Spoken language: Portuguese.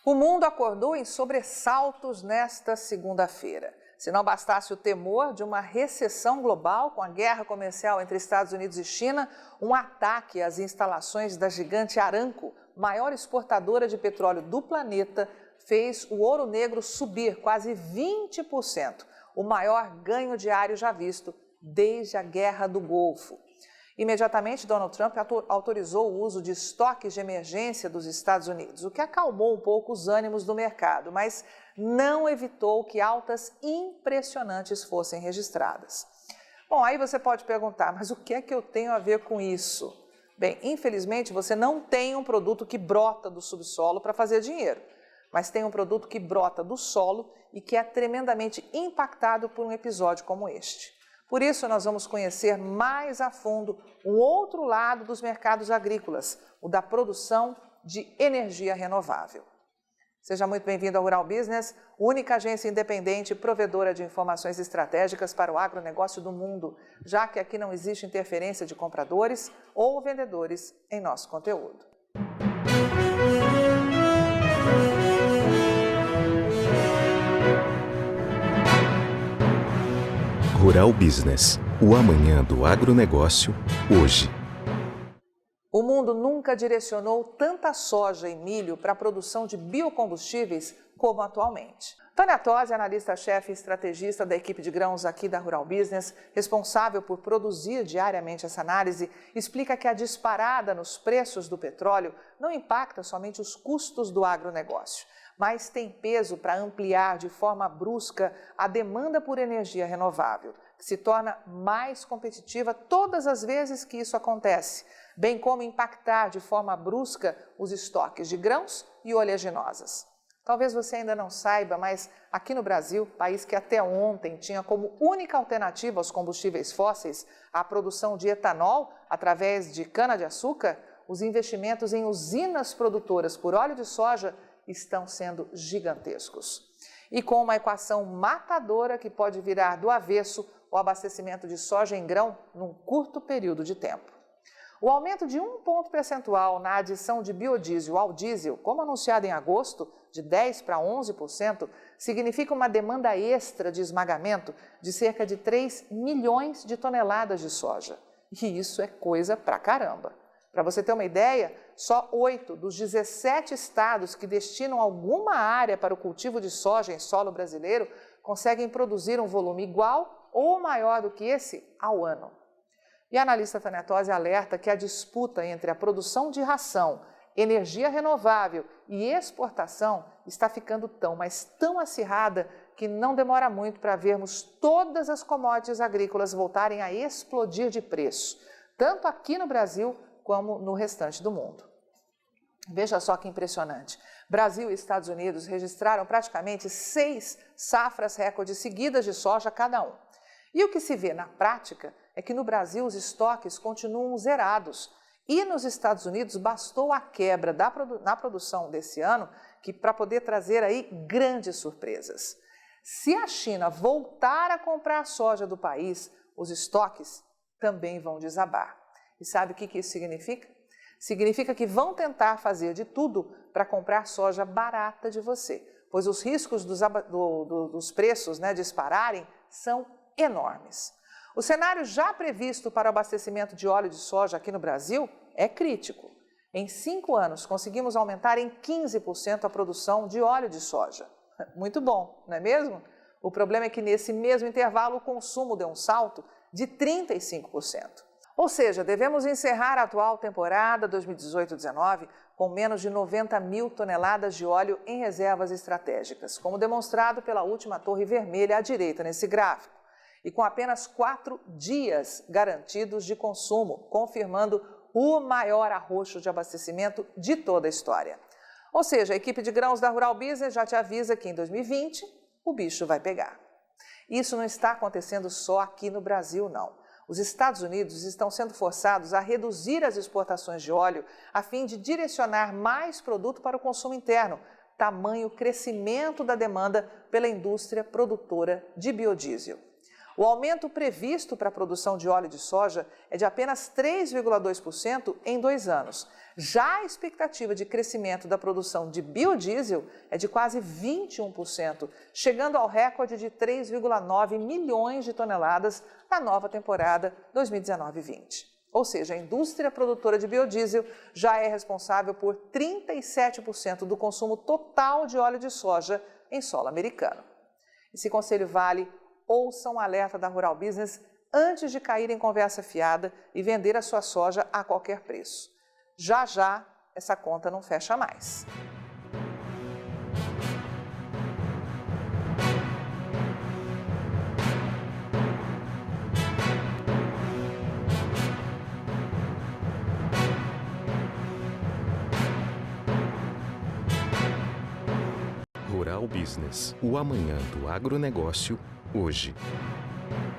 O mundo acordou em sobressaltos nesta segunda-feira. Se não bastasse o temor de uma recessão global com a guerra comercial entre Estados Unidos e China, um ataque às instalações da gigante Aramco, maior exportadora de petróleo do planeta, fez o ouro negro subir quase 20%, o maior ganho diário já visto desde a Guerra do Golfo. Imediatamente, Donald Trump autorizou o uso de estoques de emergência dos Estados Unidos, o que acalmou um pouco os ânimos do mercado, mas não evitou que altas impressionantes fossem registradas. Bom, aí você pode perguntar, mas o que é que eu tenho a ver com isso? Bem, infelizmente você não tem um produto que brota do subsolo para fazer dinheiro, mas tem um produto que brota do solo e que é tremendamente impactado por um episódio como este. Por isso, nós vamos conhecer mais a fundo um outro lado dos mercados agrícolas, o da produção de energia renovável. Seja muito bem-vindo ao Rural Business, única agência independente provedora de informações estratégicas para o agronegócio do mundo, já que aqui não existe interferência de compradores ou vendedores em nosso conteúdo. Rural Business, o amanhã do agronegócio, hoje. O mundo nunca direcionou tanta soja e milho para a produção de biocombustíveis como atualmente. Tânia Tosi, analista-chefe e estrategista da equipe de grãos aqui da Rural Business, responsável por produzir diariamente essa análise, explica que a disparada nos preços do petróleo não impacta somente os custos do agronegócio, mas tem peso para ampliar de forma brusca a demanda por energia renovável, que se torna mais competitiva todas as vezes que isso acontece, bem como impactar de forma brusca os estoques de grãos e oleaginosas. Talvez você ainda não saiba, mas aqui no Brasil, país que até ontem tinha como única alternativa aos combustíveis fósseis a produção de etanol através de cana-de-açúcar, os investimentos em usinas produtoras por óleo de soja estão sendo gigantescos. E com uma equação matadora que pode virar do avesso o abastecimento de soja em grão num curto período de tempo. O aumento de 1 ponto percentual na adição de biodiesel ao diesel, como anunciado em agosto, de 10% para 11%, significa uma demanda extra de esmagamento de cerca de 3 milhões de toneladas de soja. E isso é coisa pra caramba. Para você ter uma ideia, só 8 dos 17 estados que destinam alguma área para o cultivo de soja em solo brasileiro conseguem produzir um volume igual ou maior do que esse ao ano. E a analista Tânia Tosi alerta que a disputa entre a produção de ração, energia renovável e exportação está ficando tão acirrada que não demora muito para vermos todas as commodities agrícolas voltarem a explodir de preço, tanto aqui no Brasil como no restante do mundo. Veja só que impressionante. Brasil e Estados Unidos registraram praticamente 6 safras recordes seguidas de soja cada um. E o que se vê na prática é que no Brasil os estoques continuam zerados. E nos Estados Unidos bastou a quebra na produção desse ano para poder trazer aí grandes surpresas. Se a China voltar a comprar a soja do país, os estoques também vão desabar. E sabe o que isso significa? Significa que vão tentar fazer de tudo para comprar soja barata de você, pois os riscos dos preços dispararem são enormes. O cenário já previsto para o abastecimento de óleo de soja aqui no Brasil é crítico. Em 5 anos, conseguimos aumentar em 15% a produção de óleo de soja. Muito bom, não é mesmo? O problema é que nesse mesmo intervalo o consumo deu um salto de 35%. Ou seja, devemos encerrar a atual temporada 2018-19 com menos de 90 mil toneladas de óleo em reservas estratégicas, como demonstrado pela última torre vermelha à direita nesse gráfico, e com apenas 4 dias garantidos de consumo, confirmando o maior arroxo de abastecimento de toda a história. Ou seja, a equipe de grãos da Rural Business já te avisa que em 2020 o bicho vai pegar. Isso não está acontecendo só aqui no Brasil, não. Os Estados Unidos estão sendo forçados a reduzir as exportações de óleo a fim de direcionar mais produto para o consumo interno, tamanho crescimento da demanda pela indústria produtora de biodiesel. O aumento previsto para a produção de óleo de soja é de apenas 3,2% em 2 anos. Já a expectativa de crescimento da produção de biodiesel é de quase 21%, chegando ao recorde de 3,9 milhões de toneladas na nova temporada 2019-20. Ou seja, a indústria produtora de biodiesel já é responsável por 37% do consumo total de óleo de soja em solo americano. Esse conselho vale: ouçam um alerta da Rural Business antes de cair em conversa fiada e vender a sua soja a qualquer preço. Já já, essa conta não fecha mais. Rural Business, o amanhã do agronegócio, hoje.